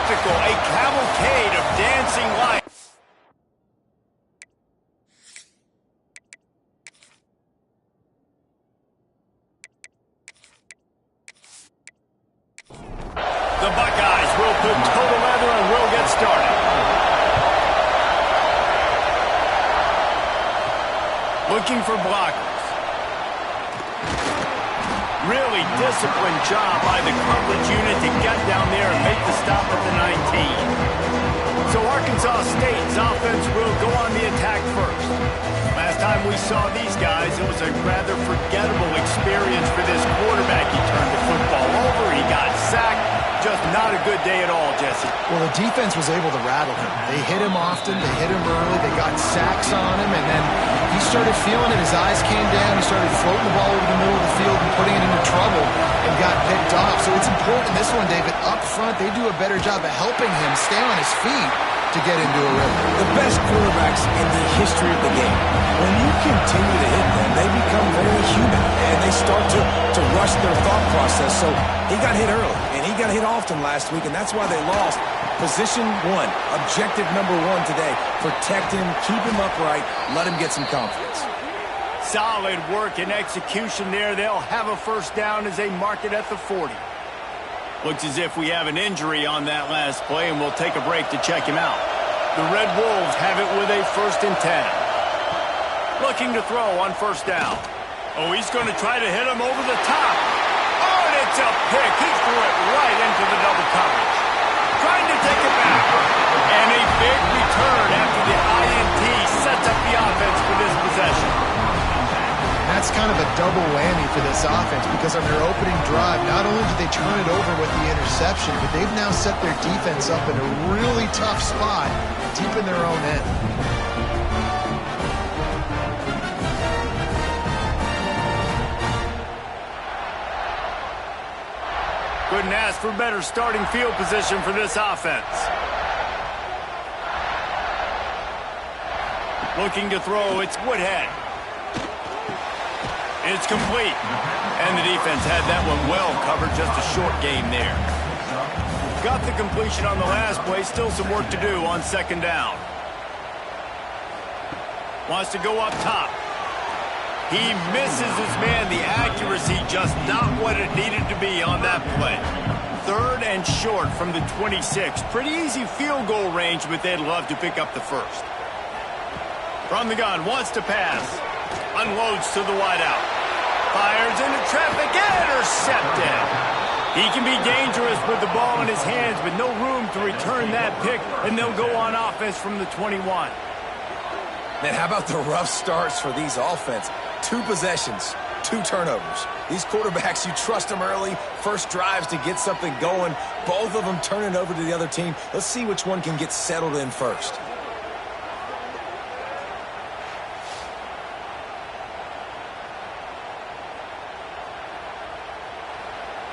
spectacle, a cavalcade of dancing lights. The Buckeyes will put total leather and will get started. Looking for blockers. Really disciplined job by the coverage unit to get down there and make the stop at the 19. So Arkansas State's offense will go on the attack first. Last time we saw these guys, it was a rather forgettable experience for this quarterback. He turned the football over, he got sacked. Just not a good day at all, Jesse. Well, the defense was able to rattle him. They hit him often, they hit him early, they got sacks on him, and then he started feeling it. His eyes came down, he started floating the ball over the middle of the field and putting it into trouble and got picked off. So it's important in this one, David, up front, they do a better job of helping him stay on his feet to get into a rhythm. The best quarterbacks in the history of the game, when you continue to hit them, they become very human, and they start to rush their thought process. So he got hit early, and he got hit often last week, and that's why they lost. Position one, objective number one today, protect him, keep him upright, let him get some confidence. Solid work and execution there. They'll have a first down as they mark it at the 40. Looks as if we have an injury on that last play, and we'll take a break to check him out. The Red Wolves have it with a 1st and 10. Looking to throw on first down. Oh, he's going to try to hit him over the top. Oh, and it's a pick. He threw it right into the double coverage. Trying to take it back. And a big return after the INT sets up the offense for this possession. That's kind of a double whammy for this offense because on their opening drive, not only did they turn it over with the interception, but they've now set their defense up in a really tough spot deep in their own end. Couldn't ask for better starting field position for this offense. Looking to throw, it's Woodhead. It's complete. And the defense had that one well covered, just a short game there. Got the completion on the last play, still some work to do on 2nd down. Wants to go up top. He misses his man. The accuracy just not what it needed to be on that play. 3rd and short from the 26. Pretty easy field goal range, but they'd love to pick up the first. From the gun, wants to pass. Unloads to the wideout. Fires into traffic, intercepted. He can be dangerous with the ball in his hands, but no room to return that pick, and they'll go on offense from the 21. Man, how about the rough starts for these offense? 2 possessions, 2 turnovers. These quarterbacks, you trust them early, first drives to get something going. Both of them turning over to the other team. Let's see which one can get settled in first.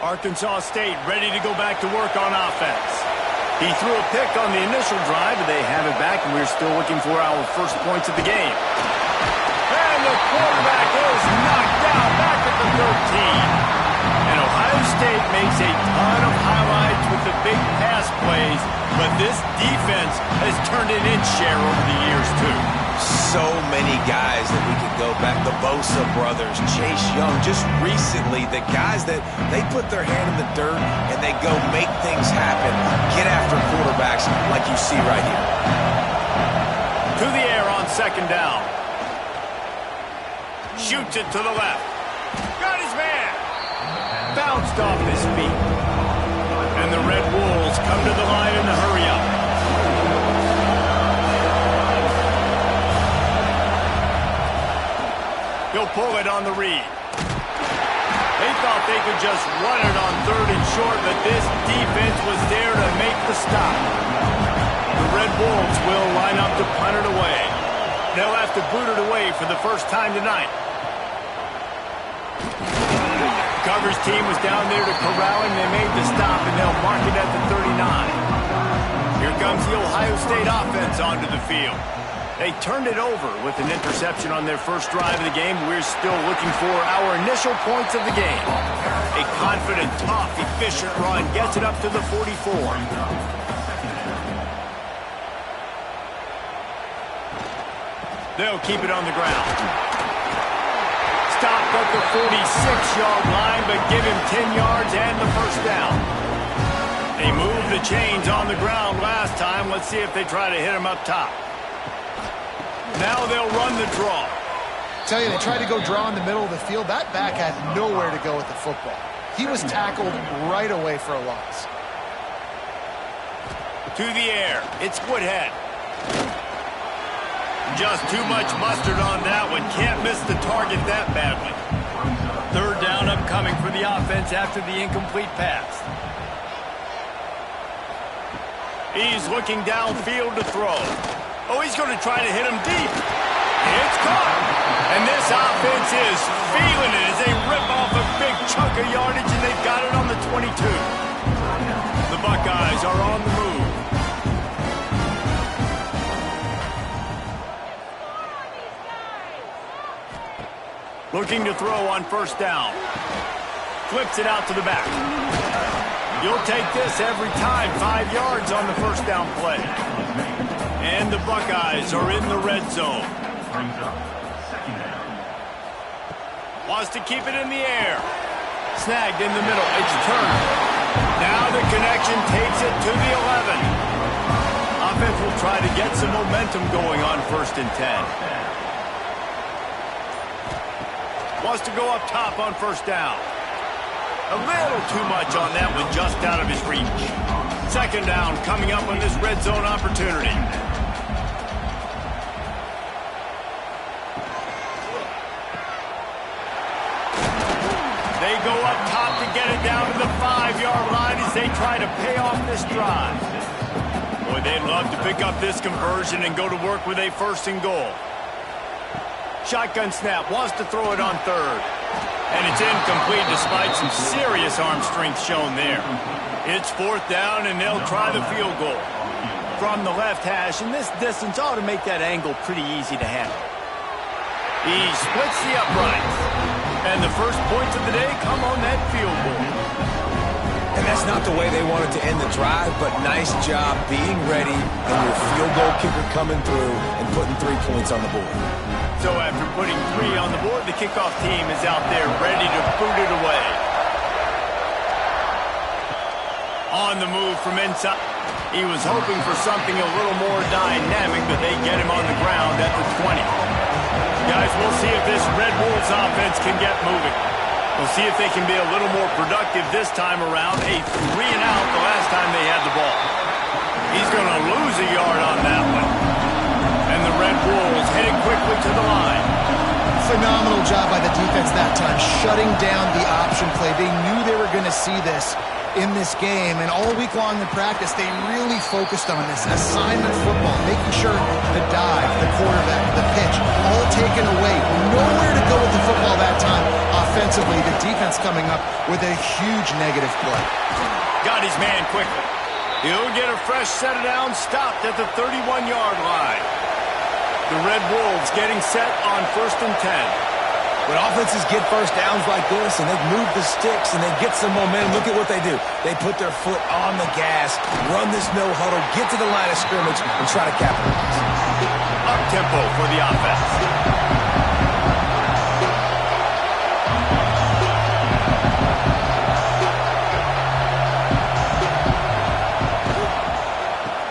Arkansas State ready to go back to work on offense. He threw a pick on the initial drive, but they have it back, and we're still looking for our first points of the game. And the quarterback is knocked down back at the 13. And Ohio State makes a ton of highlights with the big pass plays, but this defense has turned in its share over the years, too. So many guys that we could go back. The Bosa brothers, Chase Young. Just recently, the guys that they put their hand in the dirt and they go make things happen. Get after quarterbacks like you see right here. To the air on 2nd down. Shoots it to the left. Got his man. Bounced off his feet. And the Red Wolves come to the line in the hurry-up. He'll pull it on the read. They thought they could just run it on 3rd and short, but this defense was there to make the stop. The Red Wolves will line up to punt it away. They'll have to boot it away for the first time tonight. The coverage team was down there to corral him. They made the stop, and they'll mark it at the 39. Here comes the Ohio State offense onto the field. They turned it over with an interception on their first drive of the game. We're still looking for our initial points of the game. A confident, tough, efficient run gets it up to the 44. They'll keep it on the ground. Stopped at the 46-yard line, but give him 10 yards and the first down. They moved the chains on the ground last time. Let's see if they try to hit him up top. Now they'll run the draw. Tell you, they tried to go draw in the middle of the field. That back had nowhere to go with the football. He was tackled right away for a loss. To the air. It's Woodhead. Just too much mustard on that one. Can't miss the target that badly. Third down upcoming for the offense after the incomplete pass. He's looking downfield to throw. Oh, he's going to try to hit him deep. It's caught. And this offense is feeling it as they rip off a big chunk of yardage, and they've got it on the 22. The Buckeyes are on the move. Looking to throw on first down. Flips it out to the back. You'll take this every time. 5 yards on the first down play. And the Buckeyes are in the red zone. Wants to keep it in the air. Snagged in the middle. It's turned. Now the connection takes it to the 11. Offense will try to get some momentum going on 1st and 10. Wants to go up top on first down. A little too much on that one, just out of his reach. 2nd down coming up on this red zone opportunity. They go up top to get it down to the 5-yard line as they try to pay off this drive. Boy, they'd love to pick up this conversion and go to work with a 1st and goal. Shotgun snap, wants to throw it on 3rd. And it's incomplete despite some serious arm strength shown there. It's 4th down, and they'll try the field goal. From the left hash, and this distance ought to make that angle pretty easy to handle. He splits the uprights. And the first points of the day come on that field goal. And that's not the way they wanted to end the drive, but nice job being ready and your field goal kicker coming through and putting 3 points on the board. So after putting 3 on the board, the kickoff team is out there ready to boot it away. On the move from inside. He was hoping for something a little more dynamic, but they get him on the ground at the 20. Guys, we'll see if this Red Wolves offense can get moving. We'll see if they can be a little more productive this time around. A 3-and-out the last time they had the ball. He's going to lose a yard on that one. And the Red Wolves heading quickly to the line. Phenomenal job by the defense that time, shutting down the option play. They knew they were going to see this in this game, and all week long in practice, they really focused on this assignment football, making sure the dive, the quarterback, the pitch, all taken away. Nowhere to go with the football that time. Offensively, the defense coming up with a huge negative play. Got his man quickly. He'll get a fresh set of downs, stopped at the 31-yard line. The Red Wolves getting set on 1st and 10. When offenses get first downs like this and they move the sticks and they get some momentum, look at what they do. They put their foot on the gas, run this no huddle, get to the line of scrimmage, and try to capitalize. Up-tempo for the offense.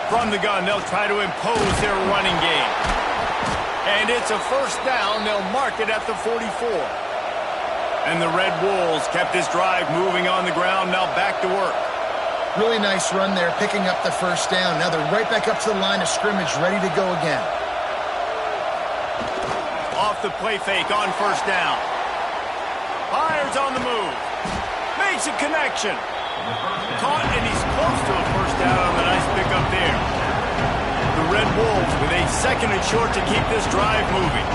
From the gun, they'll try to impose their running game. And it's a 1st down. They'll mark it at the 44. And the Red Wolves kept this drive moving on the ground. Now back to work. Really nice run there, picking up the 1st down. Now they're right back up to the line of scrimmage, ready to go again. Off the play fake on 1st down. Fires on the move. Makes a connection. Caught, and he's close to a 1st down on the nice pickup there. The Red Wolves with a 2nd and short to keep this drive moving.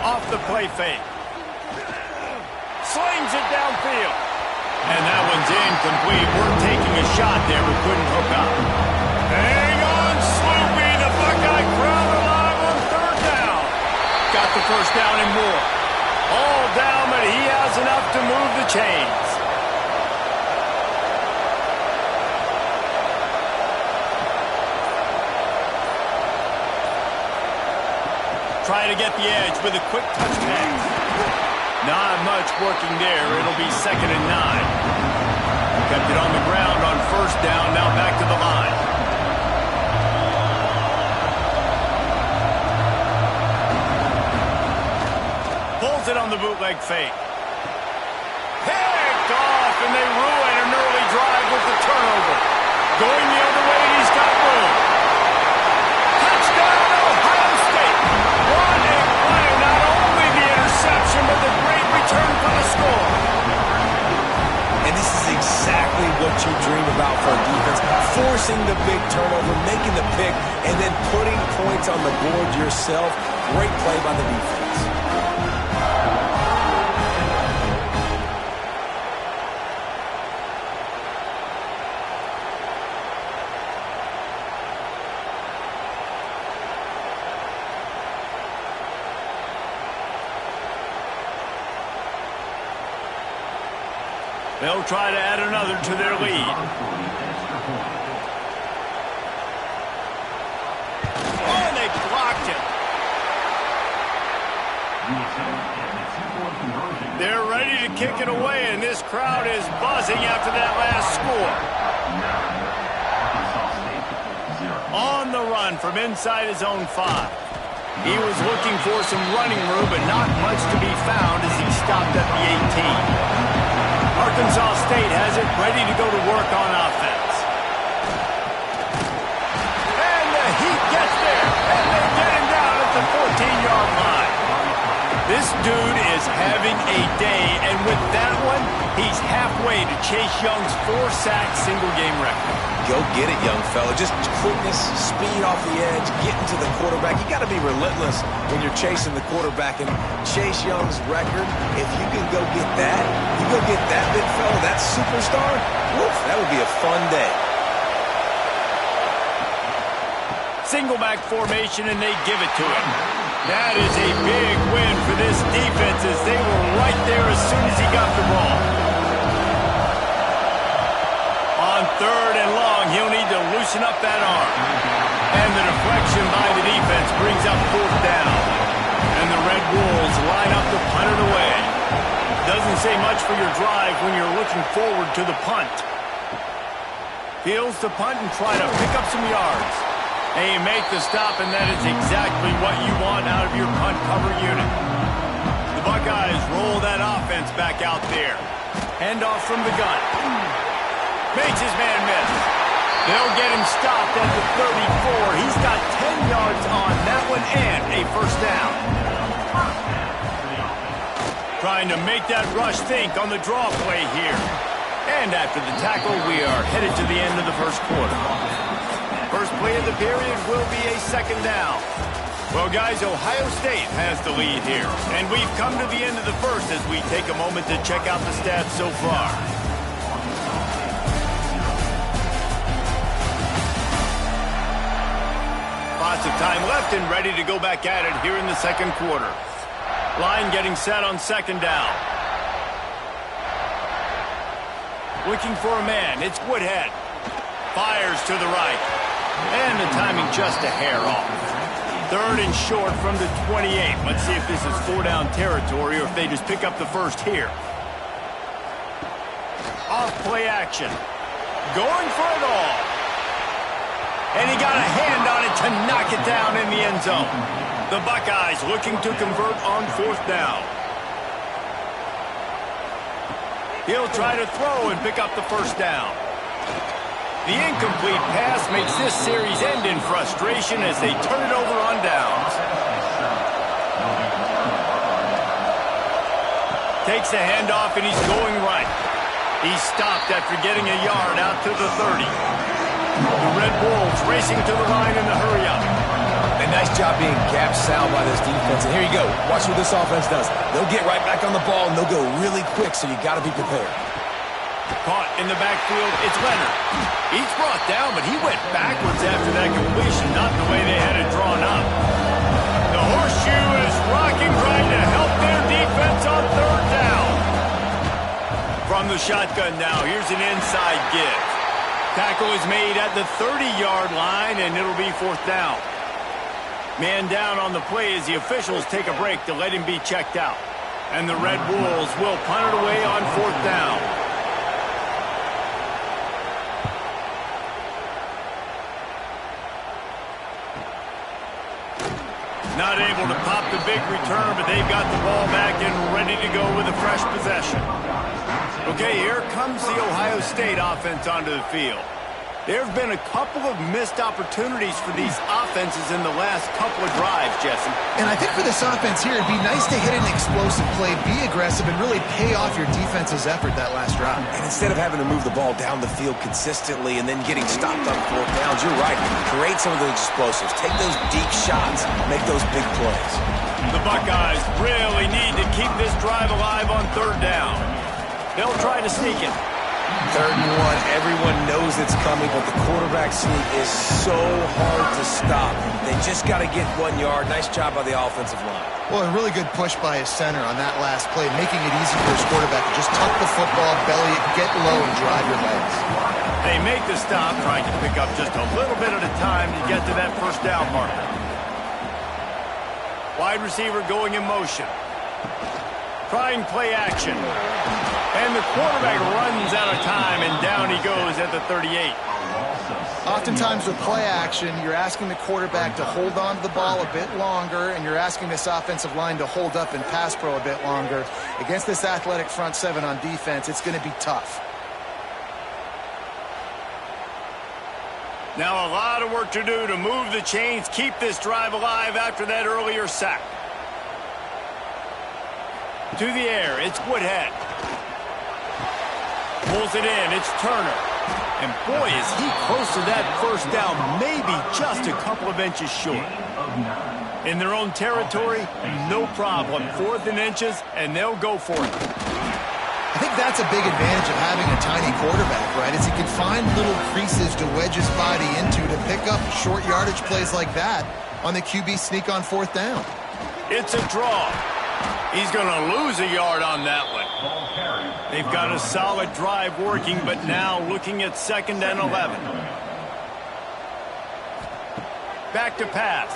Off the play fake. Slings it downfield. And that one's incomplete. We're taking a shot there, but couldn't hook up. Hang on, Sloopy. The Buckeye crowd alive on 3rd down. Got the 1st down and more. All down, but he has enough to move the chains. try to get the edge with a quick touch pass. Not much working there. It'll be 2nd and 9. Kept it on the ground on 1st down, now back to the line. Pulls it on the bootleg fake. Picked off, and they ruin an early drive with the turnover. Going the other way, and he's got room. Touchdown, Ohio State. What a play. Not only the interception, but the great return for the score. And this is exactly what you dream about for a defense. Forcing the big turnover, making the pick, and then putting points on the board yourself. Great play by the defense. They'll try to add another to their lead. Oh, and they blocked it. They're ready to kick it away, and this crowd is buzzing after that last score. On the run from inside his own 5. He was looking for some running room, but not much to be found as he stopped at the 18. Arkansas State has it ready to go to work on offense. And the Heat gets there, and they get him down at the 14-yard line. This dude is having a day, and with that one, he's halfway to Chase Young's 4-sack single-game record. Go get it, young fella. Just quickness, speed off the edge, getting to the quarterback. You got to be relentless when you're chasing the quarterback. And Chase Young's record, if you can go get that, you go get that big fella, that superstar, woof, that would be a fun day. Single back formation, and they give it to him. That is a big win for this defense as they were right there as soon as he got the ball. On 3rd and long, he'll need to loosen up that arm. And the deflection by the defense brings up 4th down. And the Red Wolves line up to punt it away. Doesn't say much for your drive when you're looking forward to the punt. Fields the punt and try to pick up some yards. And you make the stop, and that is exactly what you want out of your punt cover unit. The Buckeyes roll that offense back out there. Handoff from the gun. Makes his man miss. They'll get him stopped at the 34. He's got 10 yards on that one and a 1st down. Trying to make that rush think on the draw play here. And after the tackle, we are headed to the end of the 1st quarter. First play of the period will be a 2nd down. Well, guys, Ohio State has the lead here. And we've come to the end of the 1st as we take a moment to check out the stats so far. Lots of time left and ready to go back at it here in the 2nd quarter. Line getting set on 2nd down. Looking for a man. It's Woodhead. Fires to the right. And the timing just a hair off. 3rd and short from the 28. Let's see if this is 4-down territory or if they just pick up the 1st here. Off play action. Going for it all. And he got a hand on it to knock it down in the end zone. The Buckeyes looking to convert on 4th down. He'll try to throw and pick up the 1st down. The incomplete pass makes this series end in frustration as they turn it over on downs. Takes the handoff and he's going right. He's stopped after getting a yard out to the 30. The Red Wolves racing to the line in the hurry-up. A nice job being gapped sound by this defense. And here you go. Watch what this offense does. They'll get right back on the ball, and they'll go really quick, so you got to be prepared. Caught in the backfield, it's Leonard. He's brought down, but he went backwards after that completion, not the way they had it drawn up. The horseshoe is rocking, trying to help their defense on 3rd down. From the shotgun now, here's an inside give. Tackle is made at the 30-yard line, and it'll be 4th down. Man down on the play as the officials take a break to let him be checked out. And the Red Wolves will punt it away on 4th down. Not able to pop the big return, but they've got the ball back and ready to go with a fresh possession. Okay, here comes the Ohio State offense onto the field. There have been a couple of missed opportunities for these offenses in the last couple of drives, Jesse. And I think for this offense here, it'd be nice to hit an explosive play, be aggressive, and really pay off your defense's effort that last drive. And instead of having to move the ball down the field consistently and then getting stopped on 4th downs, you're right. Create some of those explosives. Take those deep shots. Make those big plays. The Buckeyes really need to keep this drive alive on 3rd down. They'll try to sneak it. 3rd and 1, everyone knows it's coming, but the quarterback sneak is so hard to stop. They just got to get 1 yard. Nice job by the offensive line. Well, a really good push by his center on that last play, making it easy for his quarterback to just tuck the football, belly it, get low, and drive your legs. They make the stop, trying to pick up just a little bit at a time to get to that 1st down marker. Wide receiver going in motion. Trying play action. And the quarterback runs out of time, and down he goes at the 38. Oftentimes with play action, you're asking the quarterback to hold on to the ball a bit longer, and you're asking this offensive line to hold up and pass pro a bit longer. Against this athletic front seven on defense, it's going to be tough. Now a lot of work to do to move the chains, keep this drive alive after that earlier sack. To the air, it's Woodhead. Pulls it in, it's Turner. And boy, is he close to that 1st down, maybe just a couple of inches short. In their own territory, no problem. 4th and inches, and they'll go for it. I think that's a big advantage of having a tiny quarterback, right? Is he can find little creases to wedge his body into to pick up short yardage plays like that on the QB sneak on 4th down. It's a draw. He's going to lose a yard on that one. They've got a solid drive working, but now looking at 2nd and 11. Back to pass.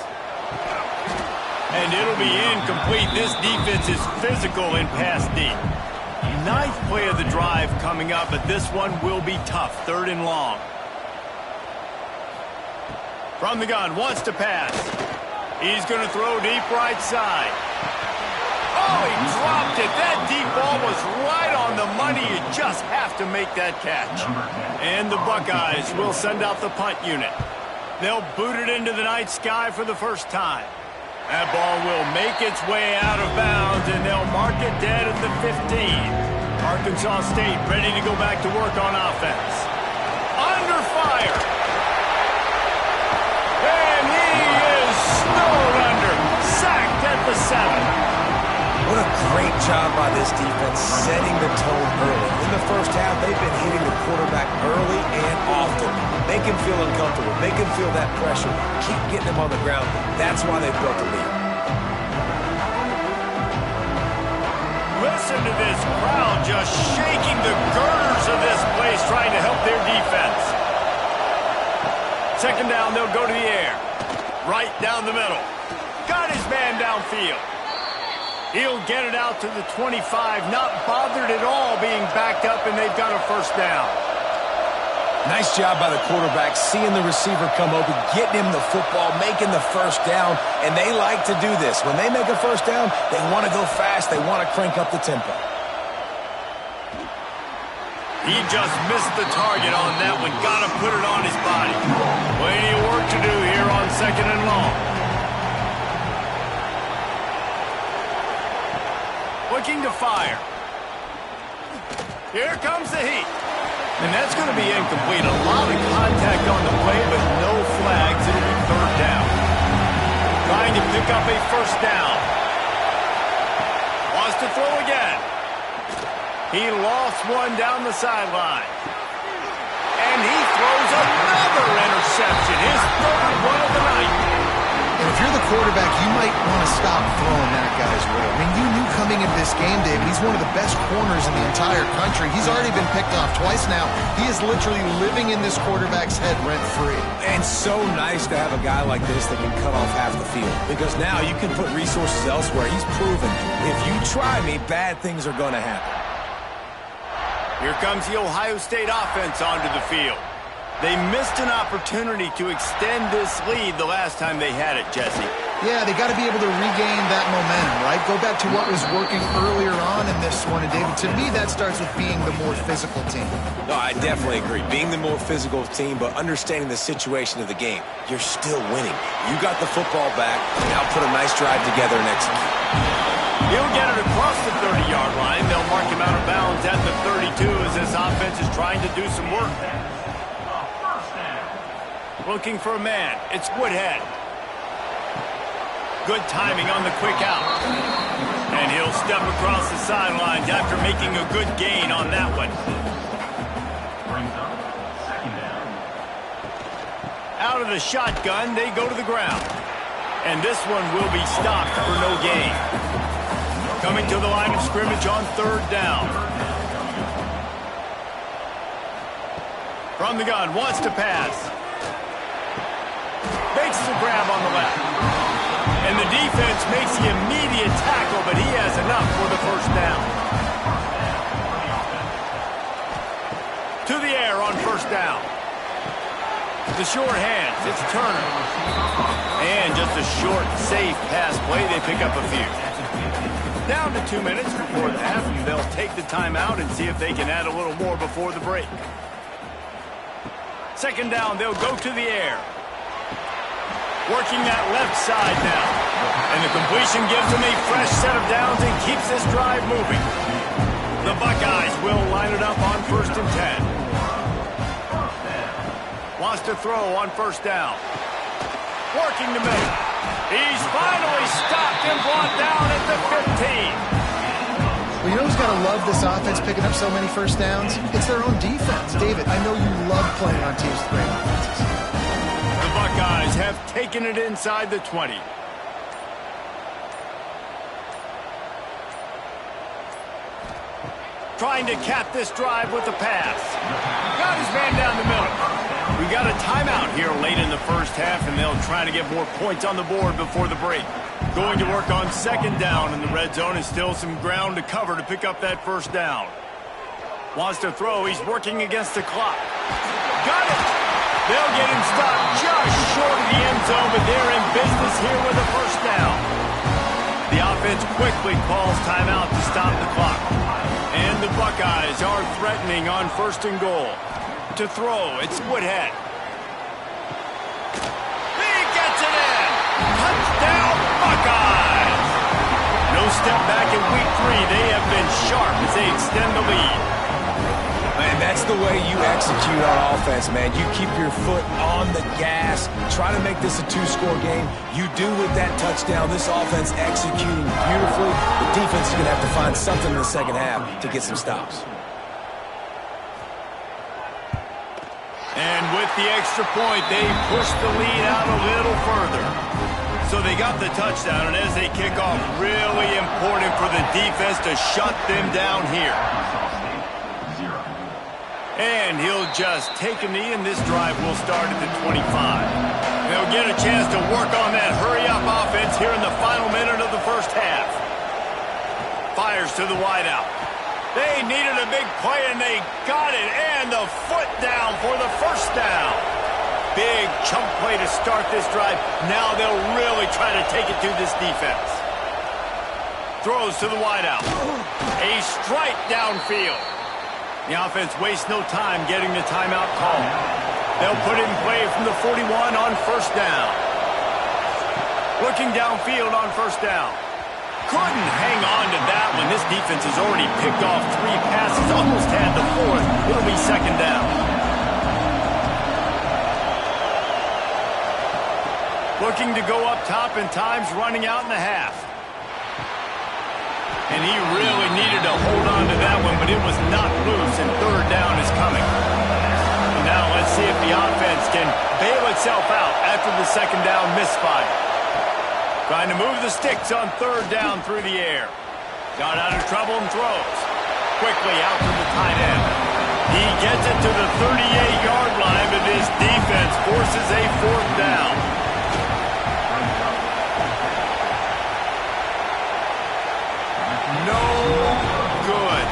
And it'll be incomplete. This defense is physical in pass deep. 9th play of the drive coming up, but this one will be tough. 3rd and long. From the gun, wants to pass. He's going to throw deep right side. Oh, he dropped it. That deep ball was right on the money. You just have to make that catch. And the Buckeyes will send out the punt unit. They'll boot it into the night sky for the 1st time. That ball will make its way out of bounds, and they'll mark it dead at the 15. Arkansas State ready to go back to work on offense. Under fire. And he is snowed under. Sacked at the 7. What a great job by this defense setting the tone early. In the 1st half, they've been hitting the quarterback early and often. Make him feel uncomfortable. Make him feel that pressure. Keep getting him on the ground. That's why they've built the lead. Listen to this crowd just shaking the girders of this place, trying to help their defense. 2nd down, they'll go to the air. Right down the middle. Got his man downfield. He'll get it out to the 25, not bothered at all being backed up, and they've got a 1st down. Nice job by the quarterback, seeing the receiver come open, getting him the football, making the 1st down, and they like to do this. When they make a 1st down, they want to go fast, they want to crank up the tempo. He just missed the target on that one, got to put it on his body. Plenty of work to do here on 2nd and long. Looking to fire. Here comes the heat. And that's going to be incomplete. A lot of contact on the play, but no flags. It'll be 3rd down. Trying to pick up a 1st down. Wants to throw again. He lost one down the sideline. And he throws another interception. His 3rd one of the night. And if if you're the quarterback, you might want to stop throwing that guy's way. I mean, you knew coming into this game, David, he's one of the best corners in the entire country. He's already been picked off twice now. He is literally living in this quarterback's head rent-free. And so nice to have a guy like this that can cut off half the field, because now you can put resources elsewhere. He's proven if you try me, bad things are going to happen. Here comes the Ohio State offense onto the field. They missed an opportunity to extend this lead the last time they had it, Jesse. Yeah, they got to be able to regain that momentum, right? Go back to what was working earlier on in this one. And, David, to me, that starts with being the more physical team. No, I definitely agree. Being the more physical team, but understanding the situation of the game. You're still winning. You got the football back. Now put a nice drive together and execute. He'll get it across the 30-yard line. They'll mark him out of bounds at the 32 as this offense is trying to do some work. Looking for a man. It's Woodhead. Good timing on the quick out. And he'll step across the sidelines after making a good gain on that one. Out of the shotgun, they go to the ground. And this one will be stopped for no gain. Coming to the line of scrimmage on third down. From the gun, wants to pass. Makes the grab on the left. And the defense makes the immediate tackle, but he has enough for the first down. To the air on first down. The short hands, it's Turner. And just a short, safe pass play, they pick up a few. Down to 2 minutes before the half, and they'll take the timeout and see if they can add a little more before the break. Second down, they'll go to the air. Working that left side now. And the completion gives them a fresh set of downs and keeps this drive moving. The Buckeyes will line it up on 1st and 10. Wants to throw on first down. Working the middle. He's finally stopped and brought down at the 15. Well, you know who's got to love this offense picking up so many first downs? It's their own defense. David, I know you love playing on teams with great offenses. The Buckeyes have taken it inside the 20. Trying to cap this drive with the pass. Got his man down the middle. We got a timeout here late in the first half, and they'll try to get more points on the board before the break. Going to work on second down in the red zone, and still some ground to cover to pick up that first down. Wants to throw. He's working against the clock. Got it. They'll get him stopped just short of the end zone, but they're in business here with a first down. The offense quickly calls timeout to stop the clock. And the Buckeyes are threatening on 1st and goal. To throw, it's Woodhead. He gets it in! Touchdown, Buckeyes! No step back in week 3. They have been sharp as they extend the lead. Man, that's the way you execute on offense, man. You keep your foot on the gas. Try to make this a 2-score game. You do with that touchdown. This offense executing beautifully. The defense is going to have to find something in the second half to get some stops. And with the extra point, they push the lead out a little further. So they got the touchdown, and as they kick off, really important for the defense to shut them down here. And he'll just take a knee, and this drive will start at the 25. They'll get a chance to work on that hurry-up offense here in the final minute of the first half. Fires to the wideout. They needed a big play, and they got it. And the foot down for the first down. Big chunk play to start this drive. Now they'll really try to take it to this defense. Throws to the wideout. A strike downfield. The offense wastes no time getting the timeout call. They'll put it in play from the 41 on first down. Looking downfield on first down. Couldn't hang on to that one. This defense has already picked off 3 passes, almost had the 4th. It'll be second down. Looking to go up top, and time's running out in the half. And he really needed to hold on to that one, but it was not loose, and third down is coming. And now let's see if the offense can bail itself out after the second down misfire. Trying to move the sticks on third down through the air. Got out of trouble and throws. Quickly out to the tight end. He gets it to the 38-yard line, but this defense forces a fourth down. No good.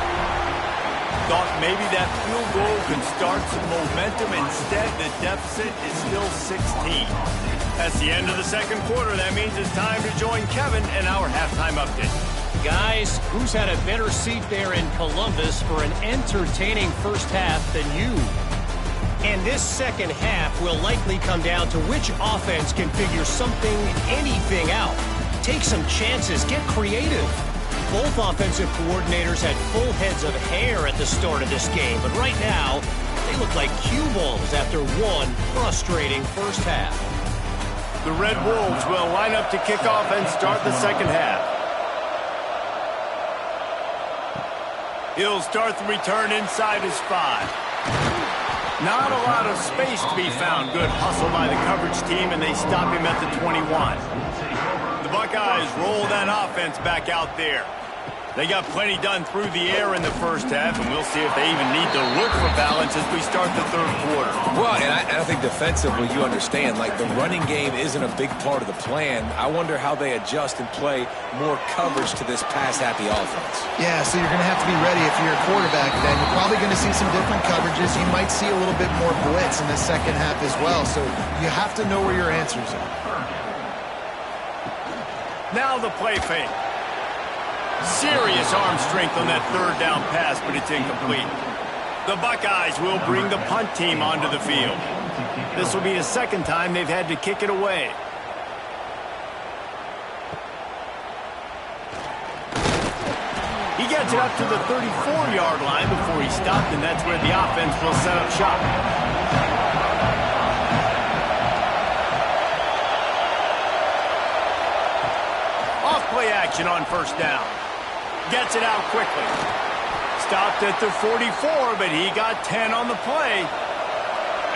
Thought maybe that field goal could start some momentum. Instead, the deficit is still 16. That's the end of the second quarter. That means it's time to join Kevin in our halftime update. Guys, who's had a better seat there in Columbus for an entertaining first half than you? And this second half will likely come down to which offense can figure something, anything out. Take some chances, get creative. Both offensive coordinators had full heads of hair at the start of this game, but right now, they look like cue balls after one frustrating first half. The Red Wolves will line up to kick off and start the second half. He'll start the return inside his 5. Not a lot of space to be found. Good hustle by the coverage team, and they stop him at the 21. The Buckeyes roll that offense back out there. They got plenty done through the air in the first half, and we'll see if they even need to look for balance as we start the third quarter. Well, and I think defensively, you understand, like the running game isn't a big part of the plan. I wonder how they adjust and play more coverage to this pass-happy offense. Yeah, so you're going to have to be ready if you're a quarterback then. You're probably going to see some different coverages. You might see a little bit more blitz in the second half as well, so you have to know where your answers are. Now the play fake. Serious arm strength on that third down pass, but it's incomplete. The Buckeyes will bring the punt team onto the field. This will be the second time they've had to kick it away. He gets it up to the 34-yard line before he stopped, and that's where the offense will set up shop. Off-play action on first down. Gets it out quickly. Stopped at the 44, but he got 10 on the play.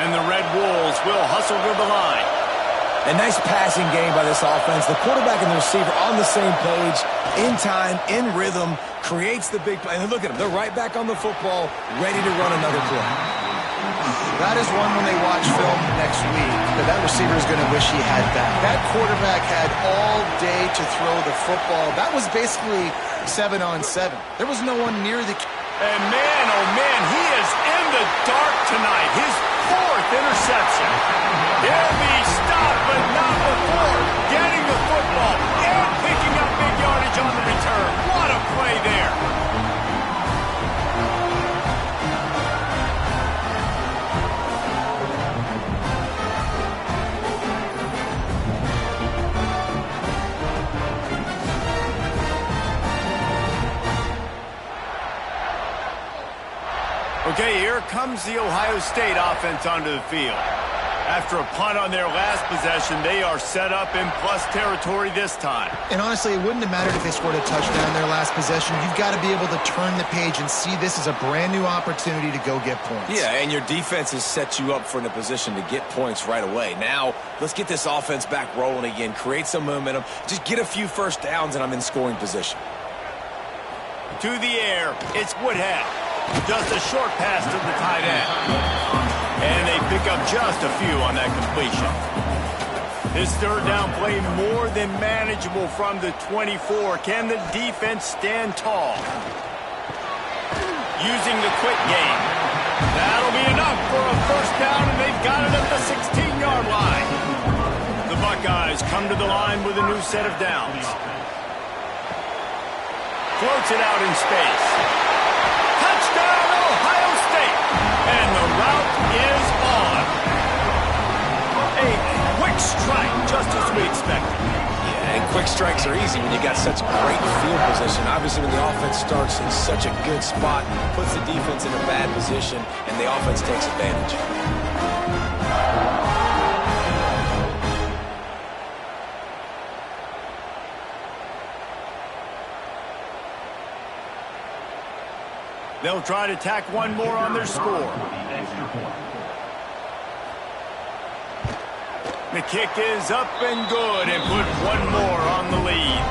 And the Red Wolves will hustle to the line. A nice passing game by this offense. The quarterback and the receiver on the same page, in time, in rhythm, creates the big play. And look at them. They're right back on the football, ready to run another play. That is one when they watch film next week, but that receiver is going to wish he had that. That quarterback had all day to throw the football. That was basically 7-on-7. There was no one near the... And man, oh man, he is in the dark tonight. His 4th interception. He'll be stopped, but not before getting the football and picking up big yardage on the return. What a play there. Okay, here comes the Ohio State offense onto the field. After a punt on their last possession, they are set up in plus territory this time. And honestly, it wouldn't have mattered if they scored a touchdown their last possession. You've got to be able to turn the page and see this as a brand new opportunity to go get points. Yeah, and your defense has set you up for in a position to get points right away. Now, let's get this offense back rolling again, create some momentum, just get a few first downs, and I'm in scoring position. To the air, it's Woodhead. Just a short pass to the tight end. And they pick up just a few on that completion. This third down play more than manageable from the 24. Can the defense stand tall? Using the quick game. That'll be enough for a first down, and they've got it at the 16-yard line. The Buckeyes come to the line with a new set of downs. Floats it out in space. Touchdown, Ohio State! And the route is on. A quick strike, just as we expected. Yeah, and quick strikes are easy when you got such great field position. Obviously, when the offense starts in such a good spot, puts the defense in a bad position, and the offense takes advantage. They'll try to tack one more on their score. The kick is up and good and put one more on the lead.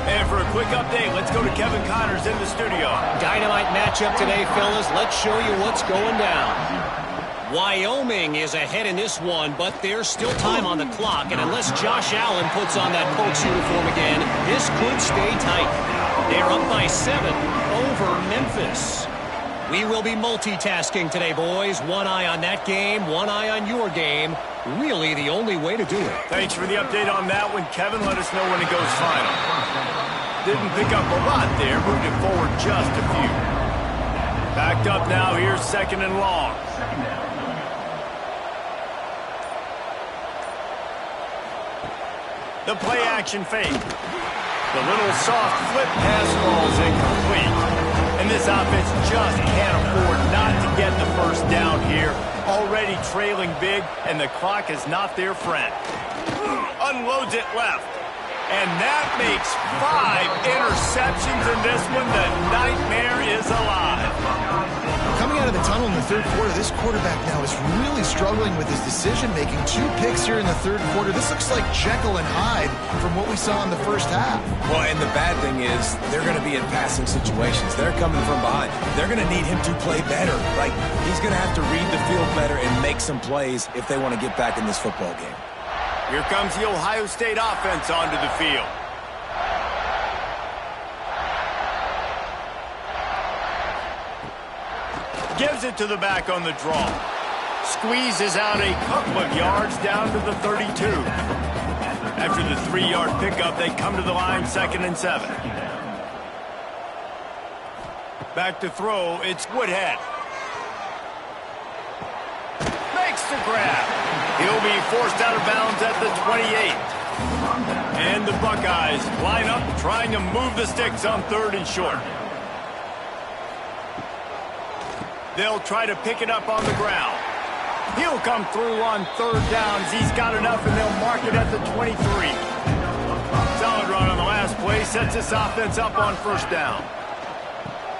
And for a quick update, let's go to Kevin Connors in the studio. Dynamite matchup today, fellas. Let's show you what's going down. Wyoming is ahead in this one, but there's still time on the clock, and unless Josh Allen puts on that Colts uniform again, this could stay tight. They're up by 7 over Memphis. We will be multitasking today, boys. One eye on that game, one eye on your game. Really the only way to do it. Thanks for the update on that one, Kevin. Let us know when it goes final. Didn't pick up a lot there. Moved it forward just a few. Backed up now. Here's 2nd and long. The play action fake. The little soft flip pass falls incomplete. And this offense just can't afford not to get the first down here. Already trailing big, and the clock is not their friend. Unloads it left. And that makes 5 interceptions in this one. The nightmare is alive. Coming out of the tunnel in the third quarter, this quarterback now is really struggling with his decision-making. 2 picks here in the third quarter. This looks like Jekyll and Hyde from what we saw in the first half. Well, and the bad thing is they're going to be in passing situations. They're coming from behind. They're going to need him to play better. Like, he's going to have to read the field better and make some plays if they want to get back in this football game. Here comes the Ohio State offense onto the field. Gives it to the back on the draw. Squeezes out a couple of yards down to the 32. After the 3-yard pickup, they come to the line 2nd and 7. Back to throw, it's Woodhead. Makes the grab. He'll be forced out of bounds at the 28. And the Buckeyes line up trying to move the sticks on 3rd and short. They'll try to pick it up on the ground. He'll come through on 3rd downs. He's got enough, and they'll mark it at the 23. Solid run on the last play. Sets this offense up on 1st down.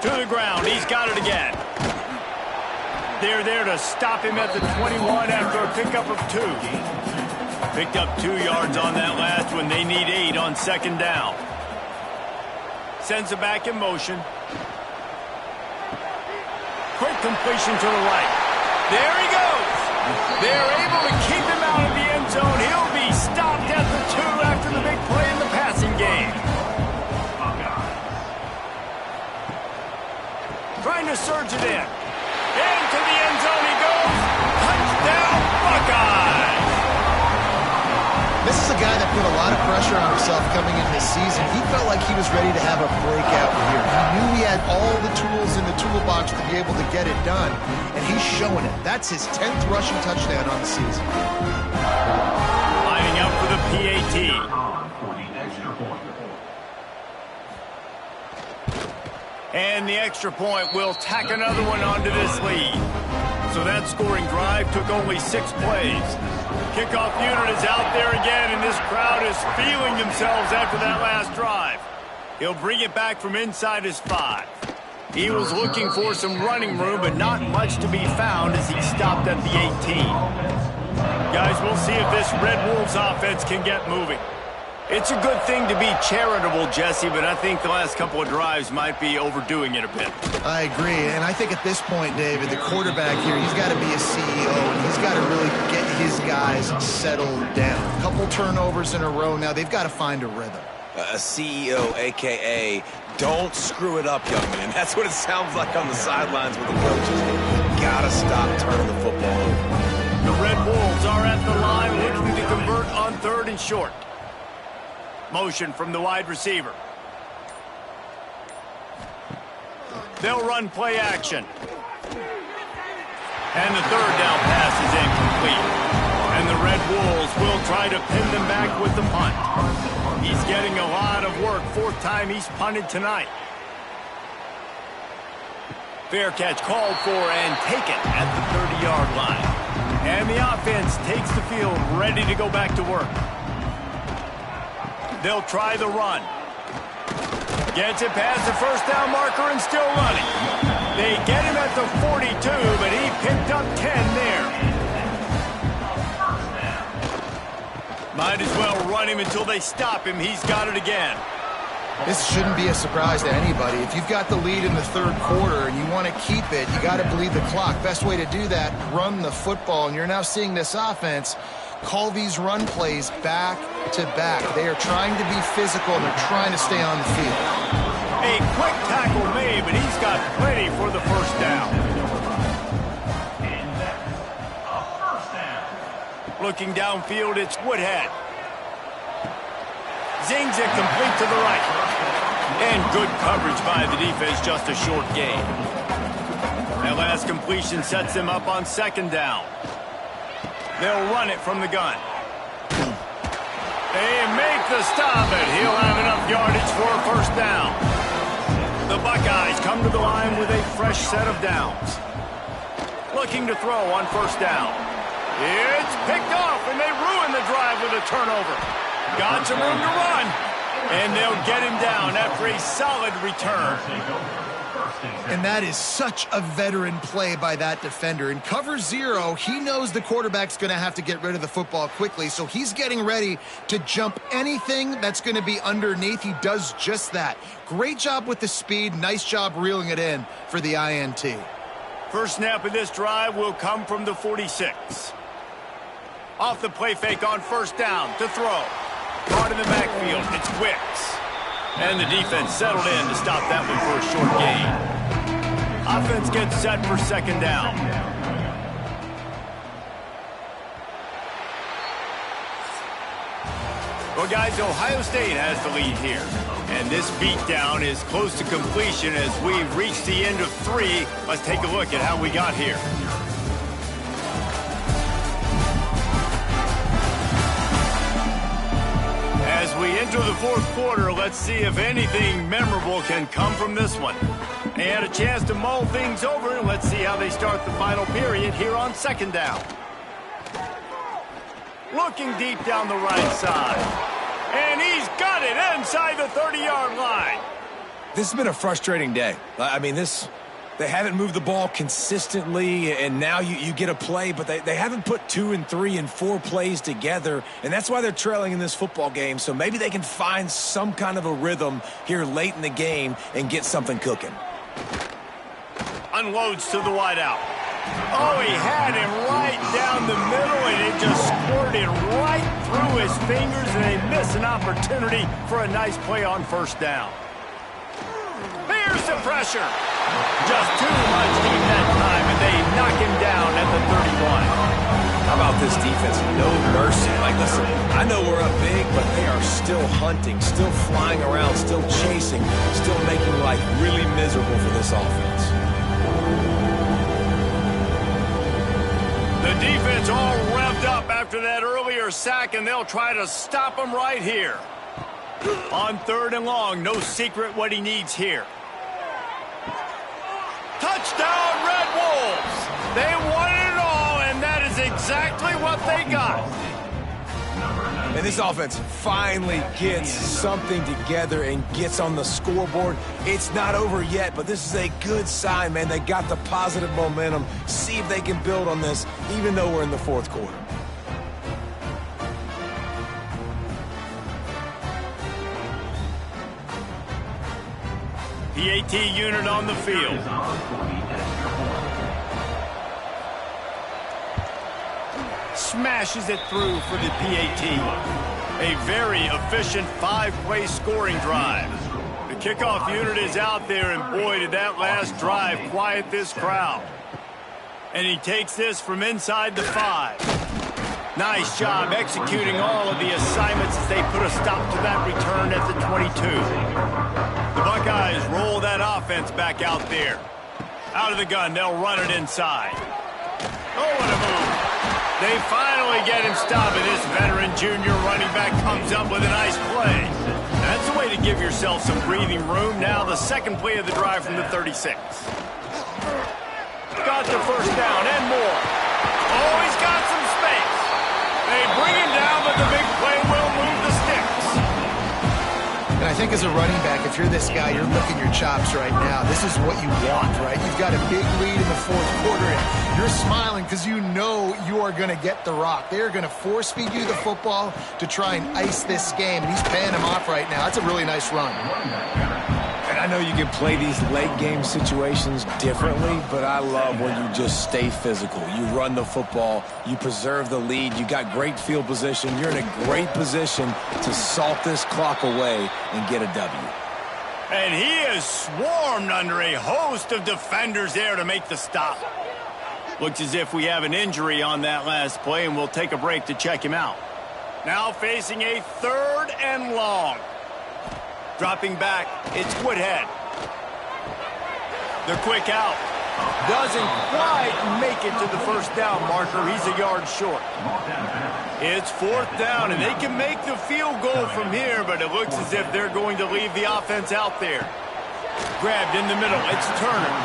To the ground. He's got it again. They're there to stop him at the 21 after a pickup of 2. Picked up 2 yards on that last one. They need 8 on 2nd down. Sends it back in motion. Quick completion to the right. There he goes. They're able to keep him out of the end zone. He'll be stopped at the 2 after the big play in the passing game. Trying to surge it in. Into the end zone he goes. Touchdown, Buckeyes. This is a guy that put a lot of pressure on himself coming into this season. He felt like he was ready to have a breakout here. He knew he had all the tools in the toolbox to be able to get it done, and he's showing it. That's his 10th rushing touchdown on the season. Lining up for the PAT. And the extra point will tack another one onto this lead. So that scoring drive took only 6 plays. Kickoff unit is out there again, and this crowd is feeling themselves after that last drive. He'll bring it back from inside his 5. He was looking for some running room, but not much to be found as he stopped at the 18. Guys, we'll see if this Red Wolves offense can get moving. It's a good thing to be charitable, Jesse, but I think the last couple of drives might be overdoing it a bit. I agree, and I think at this point, David, the quarterback here, he's got to be a CEO, and he's got to really get his guys settled down. A couple turnovers in a row now. They've got to find a rhythm. A CEO, a.k.a. don't screw it up, young man. That's what it sounds like on the sidelines with the coaches. You gotta stop turning the football over. The Red Wolves are at the line looking to convert on 3rd and short. Motion from the wide receiver. They'll run play action. And the 3rd down pass is incomplete. And the Red Wolves will try to pin them back with the punt. He's getting a lot of work. 4th time he's punted tonight. Fair catch called for and taken at the 30-yard line. And the offense takes the field ready to go back to work. They'll try the run. Gets it past the 1st down marker and still running. They get him at the 42, but he picked up 10 there. Might as well run him until they stop him. He's got it again. This shouldn't be a surprise to anybody. If you've got the lead in the third quarter and you want to keep it, you got to bleed the clock. Best way to do that, run the football. And you're now seeing this offense call these run plays back to back. They are trying to be physical, and they're trying to stay on the field. A quick tackle made, but he's got plenty for the first down. Looking downfield, it's Woodhead. Zings it complete to the right. And good coverage by the defense, just a short gain. That last completion sets them up on second down. They'll run it from the gun. They make the stop, and he'll have enough yardage for a first down. The Buckeyes come to the line with a fresh set of downs. Looking to throw on first down. It's picked off, and they ruin the drive with a turnover. Got some room to run, and they'll get him down after a solid return. And that is such a veteran play by that defender. In cover zero, he knows the quarterback's going to have to get rid of the football quickly, so he's getting ready to jump anything that's going to be underneath. He does just that. Great job with the speed. Nice job reeling it in for the INT. First snap of this drive will come from the 46. Off the play fake on first down to throw. Caught in the backfield, it's Wicks. And the defense settled in to stop that one for a short gain. Offense gets set for second down. Well, guys, Ohio State has the lead here. And this beatdown is close to completion as we've reached the end of 3. Let's take a look at how we got here. As we enter the fourth quarter, let's see if anything memorable can come from this one. They had a chance to mull things over, and let's see how they start the final period here on second down. Looking deep down the right side. And he's got it inside the 30-yard line. This has been a frustrating day. I mean, they haven't moved the ball consistently, and now you get a play, but they haven't put 2 and 3 and 4 plays together, and that's why they're trailing in this football game. So maybe they can find some kind of a rhythm here late in the game and get something cooking. Unloads to the wideout. Oh, he had him right down the middle, and it just squirted right through his fingers, and they miss an opportunity for a nice play on first down. Here's the pressure. Just too much heat that time, and they knock him down at the 31. How about this defense? No mercy. Like, listen, I know we're up big, but they are still hunting, still flying around, still chasing, still making life really miserable for this offense. The defense all revved up after that earlier sack, and they'll try to stop him right here. On third and long, no secret what he needs here. Touchdown, Red Wolves! They wanted it all, and that is exactly what they got. And this offense finally gets something together and gets on the scoreboard. It's not over yet, but this is a good sign, man. They got the positive momentum. See if they can build on this, even though we're in the fourth quarter. PAT unit on the field. Smashes it through for the PAT. A very efficient 5-play scoring drive. The kickoff unit is out there, and boy, did that last drive quiet this crowd. And he takes this from inside the 5. Nice job executing all of the assignments as they put a stop to that return at the 22. The Buckeyes roll that offense back out there. Out of the gun, they'll run it inside. Oh, what a move. They finally get him stopped, and this veteran junior running back comes up with a nice play. That's the way to give yourself some breathing room. Now the second play of the drive from the 36. Got the first down and more. Oh, he's got some space. They bring him down, but the big play will move the sticks. And I think as a running back, if you're this guy, you're licking your chops right now. This is what you want, right? You've got a big lead in the fourth quarter, and You're smiling because you know you are going to get the rock. They're going to force feed you the football to try and ice this game, and he's paying them off right now. That's a really nice run. And I know you can play these late game situations differently, but I love when you just stay physical. You run the football, you preserve the lead, you got great field position. You're in a great position to salt this clock away and get a W. And he is swarmed under a host of defenders there to make the stop. Looks as if we have an injury on that last play, and we'll take a break to check him out. Now facing a 3rd and long. Dropping back, it's Woodhead. The quick out. Doesn't quite make it to the first down marker. He's a yard short. It's 4th down, and they can make the field goal from here, but it looks as if they're going to leave the offense out there. Grabbed in the middle. It's Turner.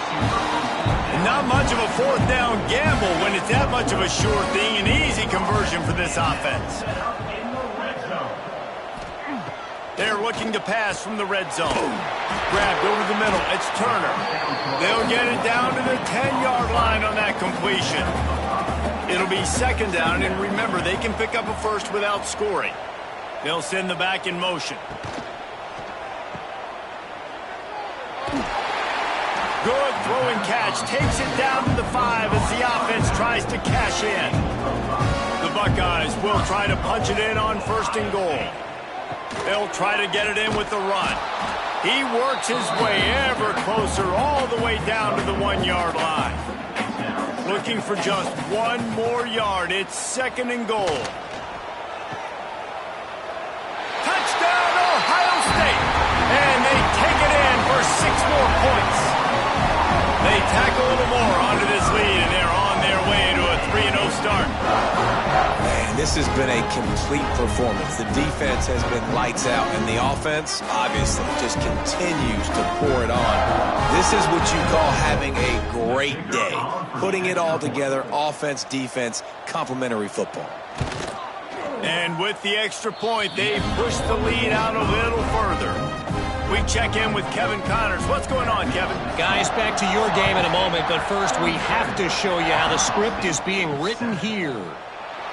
And not much of a 4th down gamble when it's that much of a sure thing. An easy conversion for this offense. They're looking to pass from the red zone. Grabbed over the middle. It's Turner. They'll get it down to the 10-yard line on that completion. It'll be 2nd down, and remember, they can pick up a first without scoring. They'll send the back in motion. Good throw and catch. Takes it down to the 5 as the offense tries to cash in. The Buckeyes will try to punch it in on 1st and goal. They'll try to get it in with the run. He works his way ever closer all the way down to the 1-yard line. Looking for just 1 more yard. It's 2nd and goal. Touchdown, Ohio State! And they take it in for 6 more points. They tack a little more onto this lead, and they're on their way to a 3-0 start. Man, this has been a complete performance. The defense has been lights out, and the offense, obviously, just continues to pour it on. This is what you call having a great day. Putting it all together, offense, defense, complementary football. And with the extra point, they push the lead out a little further. We check in with Kevin Connors. What's going on, Kevin? Guys, back to your game in a moment, but first we have to show you how the script is being written here.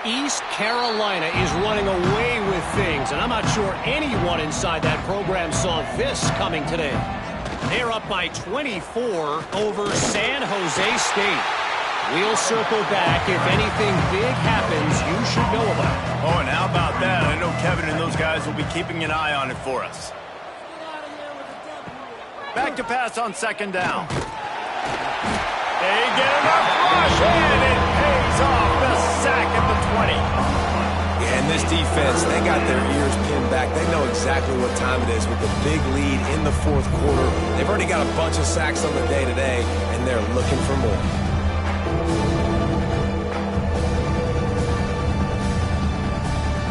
East Carolina is running away with things, and I'm not sure anyone inside that program saw this coming today. They're up by 24 over San Jose State. We'll circle back. If anything big happens, you should know about it. Oh, and how about that? I know Kevin and those guys will be keeping an eye on it for us. Back to pass on 2nd down. They get enough rush, and it pays off. The sack at the 20. Yeah, and this defense, they got their ears pinned back. They know exactly what time it is with the big lead in the 4th quarter. They've already got a bunch of sacks on the day today, and they're looking for more.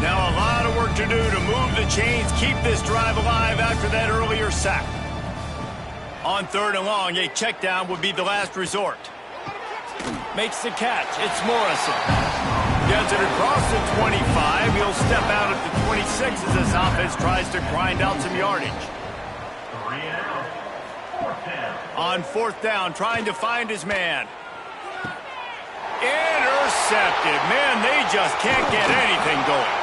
Now a lot of work to do to move the chains, keep this drive alive after that earlier sack. On 3rd and long, a check down would be the last resort. Makes the catch. It's Morrison. Gets it across the 25. He'll step out at the 26 as this offense tries to grind out some yardage. On 4th down, trying to find his man. Intercepted. Man, they just can't get anything going.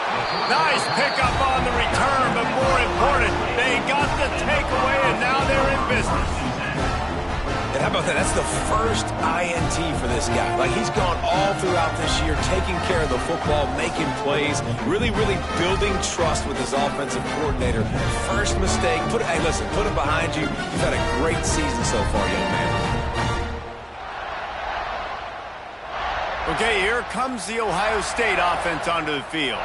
Nice pickup on the return, but more important, they got the takeaway, and now they're in business. And how about that? That's the first INT for this guy. Like, he's gone all throughout this year, taking care of the football, making plays, really building trust with his offensive coordinator. First mistake, hey, listen, put it behind you. You've had a great season so far, young man. Okay, here comes the Ohio State offense onto the field.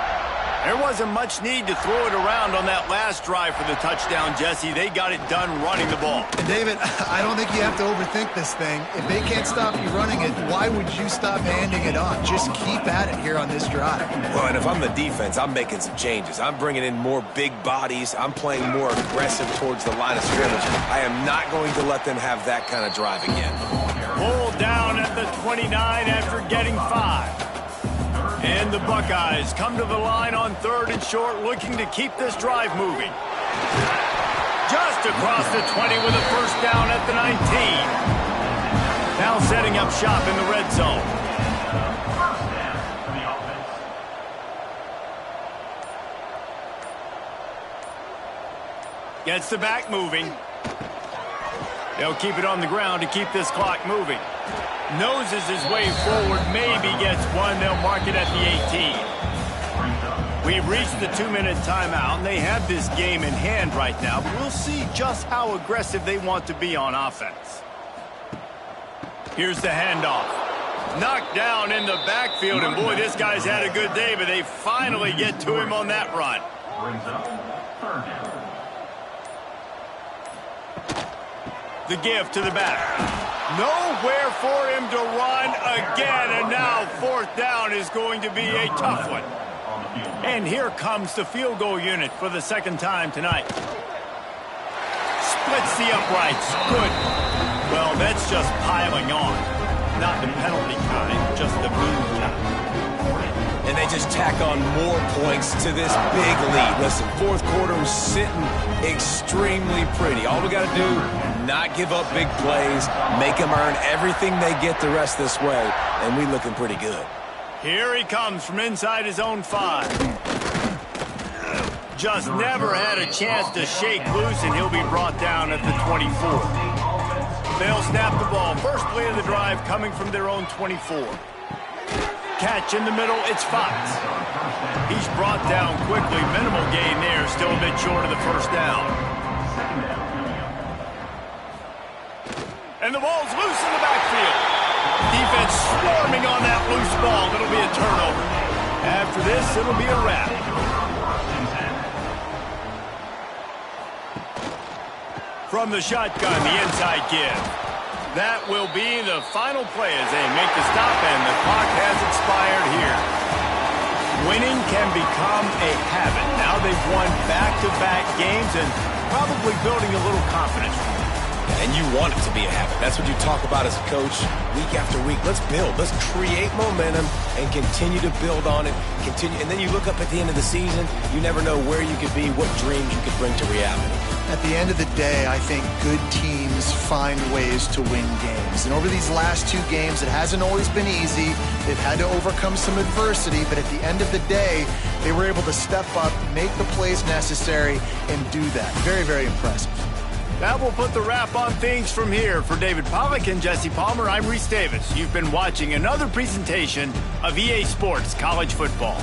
There wasn't much need to throw it around on that last drive for the touchdown, Jesse. They got it done running the ball. And David, I don't think you have to overthink this thing. If they can't stop you running it, why would you stop handing it off? Just keep at it here on this drive. Well, and if I'm the defense, I'm making some changes. I'm bringing in more big bodies. I'm playing more aggressive towards the line of scrimmage. I am not going to let them have that kind of drive again. Pulled down at the 29 after getting 5. And the Buckeyes come to the line on 3rd and short, looking to keep this drive moving. Just across the 20 with a first down at the 19. Now setting up shop in the red zone. Gets the back moving. They'll keep it on the ground to keep this clock moving. Noses his way forward, maybe gets one. They'll mark it at the 18. We've reached the 2-minute timeout, and they have this game in hand right now, but we'll see just how aggressive they want to be on offense. Here's the handoff. Knocked down in the backfield, and boy, this guy's had a good day, but they finally get to him on that run. The give to the back. Nowhere for him to run again, and now 4th down is going to be a tough one. And here comes the field goal unit for the 2nd time tonight. Splits the uprights. Good. Well, that's just piling on. Not the penalty kind, just the boom kind. And they just tack on more points to this big lead. Listen, 4th quarter was sitting extremely pretty. All we got to do, not give up big plays, make them earn everything they get the rest this way, and we looking pretty good. Here he comes from inside his own 5. Just never had a chance to shake loose, and he'll be brought down at the 24. They'll snap the ball. First play of the drive coming from their own 24. Catch in the middle, it's Fox. He's brought down quickly. Minimal gain there, still a bit short of the 1st down. And the ball's loose in the backfield. Defense swarming on that loose ball. It'll be a turnover. After this, it'll be a wrap. From the shotgun, the inside give. That will be the final play as they make the stop, and the clock has expired here. Winning can become a habit. Now they've won back-to-back games and probably building a little confidence. And you want it to be a habit. That's what you talk about as a coach week after week. Let's build. Let's create momentum and continue to build on it. Continue, and then you look up at the end of the season, you never know where you could be, what dreams you could bring to reality. At the end of the day, I think good teams find ways to win games. And over these last 2 games, it hasn't always been easy. They've had to overcome some adversity, but at the end of the day, they were able to step up, make the plays necessary, and do that. Very, very impressive. That will put the wrap on things from here. For David Pollack and Jesse Palmer, I'm Reese Davis. You've been watching another presentation of EA Sports College Football.